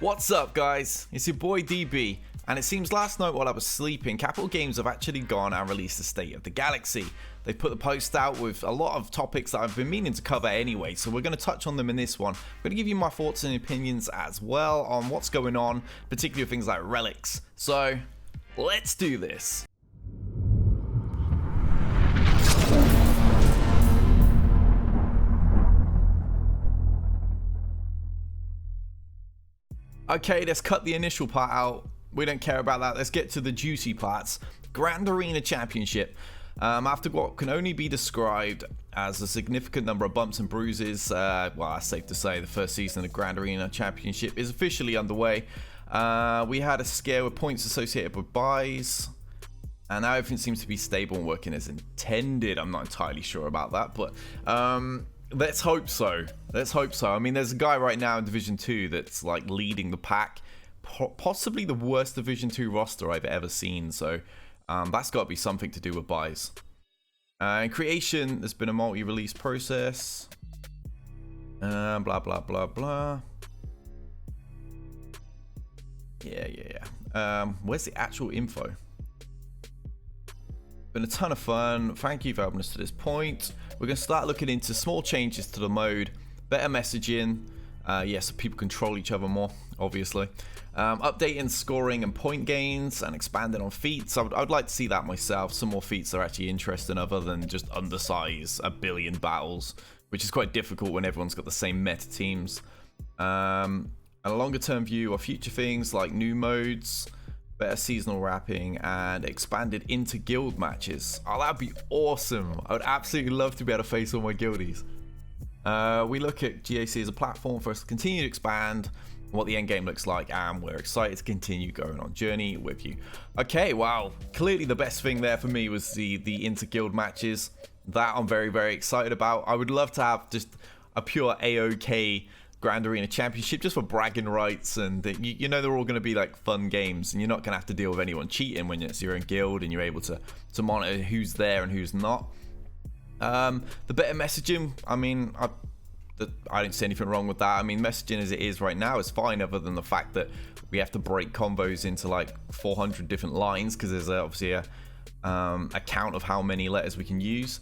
What's up, guys? It's your boy DB, and it seems last night while I was sleeping, Capital Games have actually gone and released the State of the Galaxy. They put the post out with a lot of topics that I've been meaning to cover anyway, so we're going to touch on them in this one. I'm going to give you my thoughts and opinions as well on what's going on, particularly things like Relics. So, let's do this. Okay, let's cut the initial part out. We don't care about that. Let's get to the juicy parts. Grand Arena Championship. After what can only be described as a significant number of bumps and bruises, well, it's safe to say the first season of the Grand Arena Championship is officially underway. We had a scare with points associated with buys, and now everything seems to be stable and working as intended. I'm not entirely sure about that, but let's hope so. Let's hope so. I mean, there's a guy right now in Division 2 that's like leading the pack. Possibly the worst Division 2 roster I've ever seen. So that's got to be something to do with buys. In creation, there's been a multi-release process. Blah, blah, blah, blah. Yeah. Where's the actual info? Been a ton of fun. Thank you for helping us to this point. We're going to start looking into small changes to the mode, better messaging, so people control each other more, obviously. Updating scoring and point gains, and expanding on feats. I'd like to see that myself. Some more feats are actually interesting other than just undersize a billion battles, which is quite difficult when everyone's got the same meta teams. And a longer term view of future things like new modes, better seasonal wrapping, and expanded into guild matches. Oh, that'd be awesome. I would absolutely love to be able to face all my guildies. We look at GAC as a platform for us to continue to expand what the end game looks like, and we're excited to continue going on journey with you. Okay, wow. Clearly the best thing there for me was the inter-guild matches. That I'm very, very excited about. I would love to have just a pure AOK Grand Arena Championship just for bragging rights, and you know they're all going to be like fun games, and you're not going to have to deal with anyone cheating when it's your own guild and you're able to monitor who's there and who's not. The better messaging, I mean, I don't see anything wrong with that. I mean, messaging as it is right now is fine, other than the fact that we have to break combos into like 400 different lines because there's obviously a count of how many letters we can use.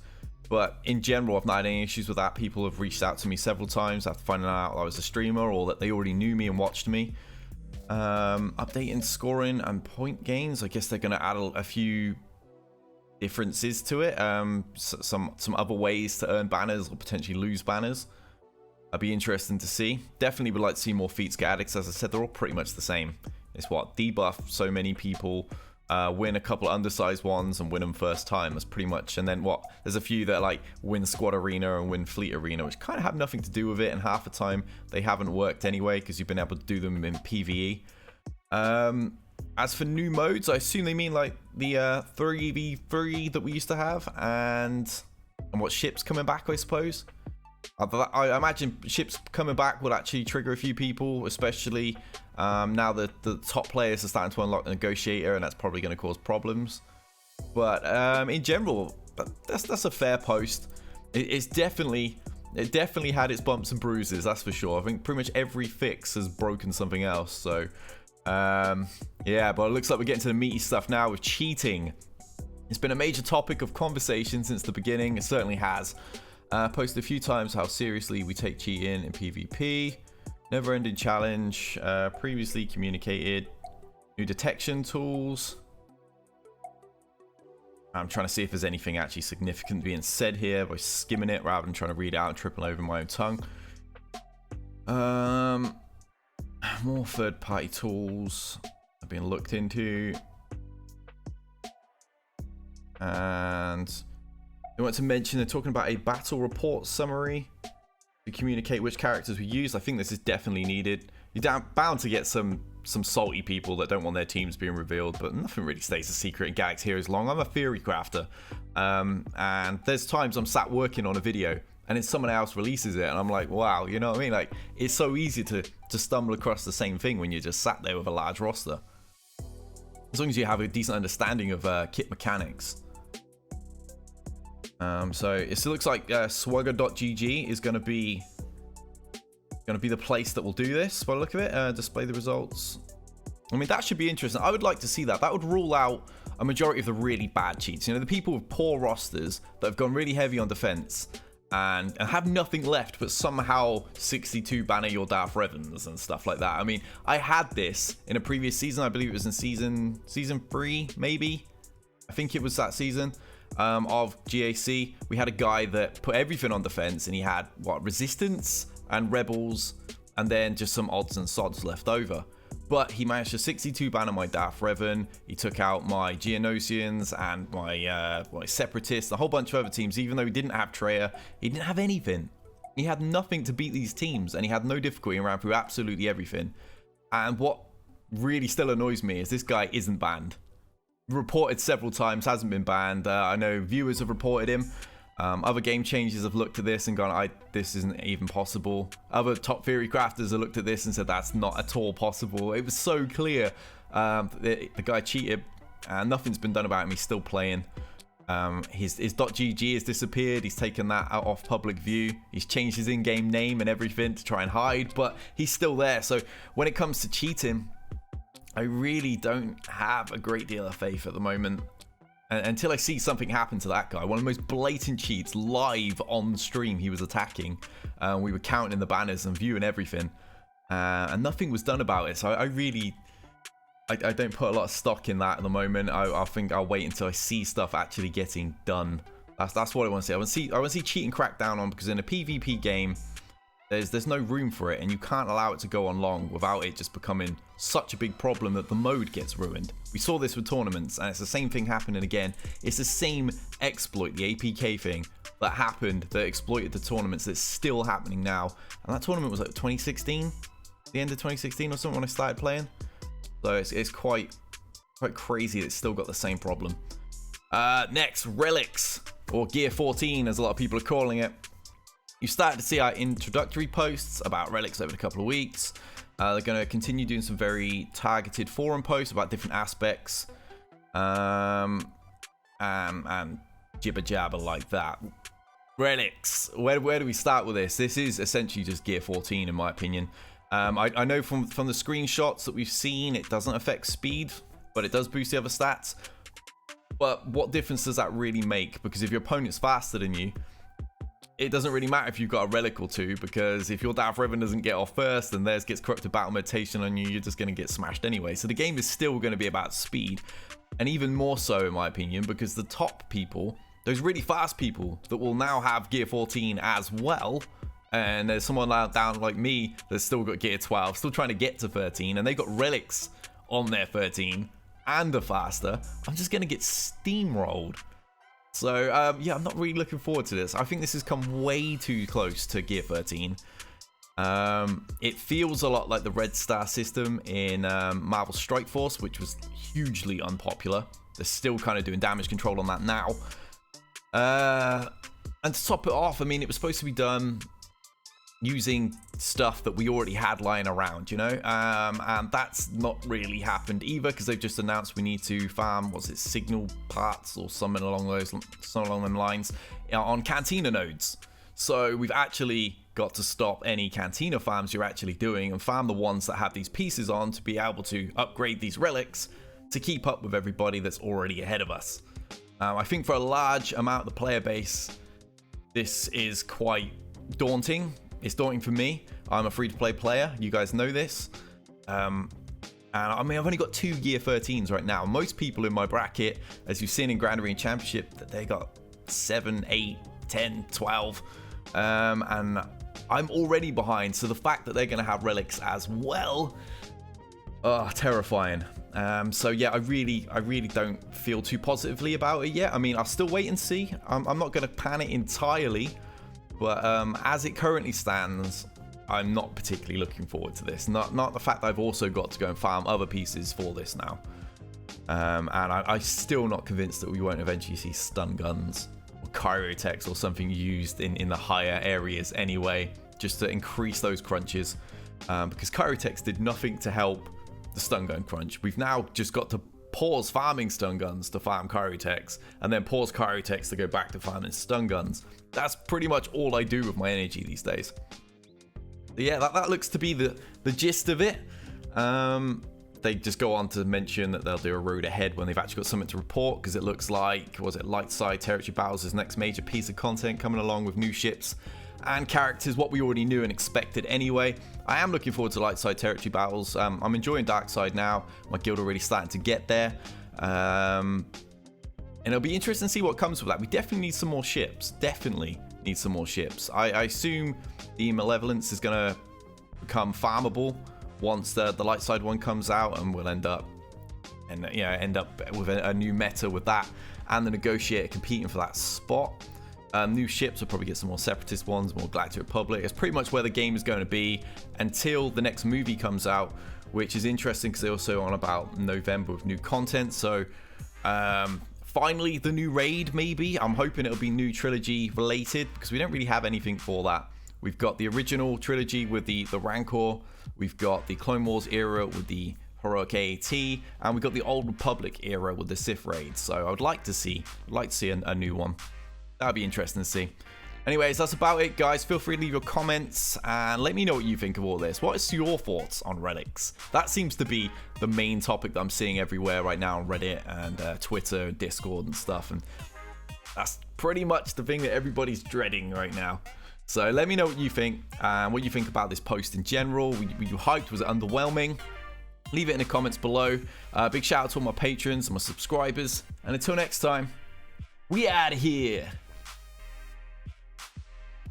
But in general, I've not had any issues with that. People have reached out to me several times after finding out I was a streamer, or that they already knew me and watched me. Updating scoring and point gains. I guess they're going to add a few differences to it. Some other ways to earn banners or potentially lose banners. That'd be interesting to see. Definitely would like to see more feats get added, because as I said, they're all pretty much the same. It's what? Debuff so many people, win a couple of undersized ones and win them first time. That's pretty much. And then what? There's a few that like win Squad Arena and win Fleet Arena, which kind of have nothing to do with it, and half the time they haven't worked anyway because you've been able to do them in PvE. As for new modes, I assume they mean like the 3v3 that we used to have, and what, ships coming back, I suppose. I imagine ships coming back will actually trigger a few people, especially now that the top players are starting to unlock the negotiator, and that's probably going to cause problems. But in general, that's a fair post. It definitely had its bumps and bruises, that's for sure. I think pretty much every fix has broken something else. So yeah, but it looks like we're getting to the meaty stuff now with cheating. It's been a major topic of conversation since the beginning. It certainly has. Posted a few times how seriously we take cheating in PvP. Never ending challenge. Previously communicated. New detection tools. I'm trying to see if there's anything actually significant being said here by skimming it rather than trying to read out and tripping over my own tongue. More third-party tools have been looked into. And I want to mention they're talking about a battle report summary to communicate which characters we use. I think this is definitely needed. You're bound to get some salty people that don't want their teams being revealed, but nothing really stays a secret in Galaxy Heroes long. I'm a theory crafter, and there's times I'm sat working on a video and then someone else releases it, and I'm like, wow, you know what I mean? Like, it's so easy to stumble across the same thing when you're just sat there with a large roster. As long as you have a decent understanding of kit mechanics. So it looks like SWGOH.gg is going to be going to be the place that will do this by the look of it. Display the results. I mean, that should be interesting. I would like to see that. That would rule out a majority of the really bad cheats. You know, the people with poor rosters that have gone really heavy on defense and have nothing left but somehow 62 banner your Darth Revans and stuff like that. I mean, I had this in a previous season. I believe it was in season 3, maybe. I think it was that season of GAC. We had a guy that put everything on defense, and he had, what, resistance and rebels, and then just some odds and sods left over. But he managed to 62 banner my Darth Revan. He took out my Geonosians and my Separatists, a whole bunch of other teams. Even though he didn't have Traya, he didn't have anything. He had nothing to beat these teams, and he had no difficulty and ran through absolutely everything. And what really still annoys me is this guy isn't banned. Reported several times, hasn't been banned. I know viewers have reported him. Other game changers have looked at this and gone, this isn't even possible. Other top theory crafters have looked at this and said that's not at all possible. It was so clear. The guy cheated and nothing's been done about him. He's still playing. His .gg has disappeared. He's taken that out off public view. He's changed his in-game name and everything to try and hide, but he's still there. So when it comes to cheating, I really don't have a great deal of faith at the moment. Until I see something happen to that guy. One of the most blatant cheats live on stream he was attacking. We were counting the banners and viewing everything. And nothing was done about it. So I don't put a lot of stock in that at the moment. I think I'll wait until I see stuff actually getting done. That's what I want to see. I want to see cheating cracked down on, because in a PvP game, there's no room for it, and you can't allow it to go on long without it just becoming such a big problem that the mode gets ruined. We saw this with tournaments, and it's the same thing happening again. It's the same exploit, the APK thing, that happened, that exploited the tournaments, that's still happening now. And that tournament was like 2016, the end of 2016 or something when I started playing. So it's quite crazy that it's still got the same problem. Next, Relics, or Gear 14 as a lot of people are calling it. You started to see our introductory posts about Relics over a couple of weeks. They're going to continue doing some very targeted forum posts about different aspects. And jibber jabber like that. Relics. Where do we start with this? This is essentially just Gear 14 in my opinion. I know from the screenshots that we've seen, it doesn't affect speed, but it does boost the other stats. But what difference does that really make? Because if your opponent's faster than you, it doesn't really matter if you've got a relic or two, because if your Darth Revan doesn't get off first and theirs gets corrupted battle meditation on you, you're just going to get smashed anyway. So the game is still going to be about speed, and even more so in my opinion, because the top people, those really fast people that will now have Gear 14 as well, and there's someone down like me that's still got Gear 12, still trying to get to 13, and they got relics on their 13 and are faster, I'm just going to get steamrolled. So, yeah, I'm not really looking forward to this. I think this has come way too close to Gear 13. It feels a lot like the Red Star system in Marvel Strike Force, which was hugely unpopular. They're still kind of doing damage control on that now. And to top it off, I mean, it was supposed to be done using stuff that we already had lying around, you know, and that's not really happened either, because they've just announced we need to farm, what's it, signal parts or something along them lines on Cantina nodes. So we've actually got to stop any Cantina farms you're actually doing and farm the ones that have these pieces on to be able to upgrade these relics to keep up with everybody that's already ahead of us. I think for a large amount of the player base, this is quite daunting. It's daunting for me. I'm a free-to-play player. You guys know this. And I mean, I've only got 2 Gear 13s right now. Most people in my bracket, as you've seen in Grand Arena Championship, that they got 7, 8, 10, 12. And I'm already behind. So the fact that they're going to have relics as well, terrifying. So yeah, I really don't feel too positively about it yet. I mean, I'll still wait and see. I'm not going to pan it entirely. But as it currently stands, I'm not particularly looking forward to this. Not the fact that I've also got to go and farm other pieces for this now. And I'm still not convinced that we won't eventually see stun guns or chirotechs or something used in the higher areas anyway, just to increase those crunches. Because chirotechs did nothing to help the stun gun crunch. We've now just got to pause farming stun guns to farm chirotechs, and then pause chirotechs to go back to farming stun guns. That's pretty much all I do with my energy these days. yeah, that looks to be the gist of it. They just go on to mention that they'll do a road ahead when they've actually got something to report, because it looks like, was it light side territory battles is next major piece of content coming along with new ships and characters, what we already knew and expected anyway. I am looking forward to light side territory battles. I'm enjoying dark side now. My guild already starting to get there. And it'll be interesting to see what comes with that. We definitely need some more ships. Definitely need some more ships. I assume the Malevolence is going to become farmable once the light side one comes out, and we'll end up with a new meta with that, and the Negotiator competing for that spot. New ships will probably get some more Separatist ones, more Galactic Republic. It's pretty much where the game is going to be until the next movie comes out, which is interesting because they're also on about November with new content. So finally the new raid, maybe. I'm hoping it'll be new trilogy related, because we don't really have anything for that. We've got the original trilogy with the Rancor. We've got the Clone Wars era with the Heroic AAT, and we've got the Old Republic era with the Sith raids. So I would like to see a new one. That'd be interesting to see. Anyways, that's about it, guys. Feel free to leave your comments and let me know what you think of all this. What is your thoughts on Relics? That seems to be the main topic that I'm seeing everywhere right now on Reddit and Twitter and Discord and stuff. And that's pretty much the thing that everybody's dreading right now. So let me know what you think and what you think about this post in general. Were you hyped? Was it underwhelming? Leave it in the comments below. Big shout out to all my patrons and my subscribers. And until next time, we out of here.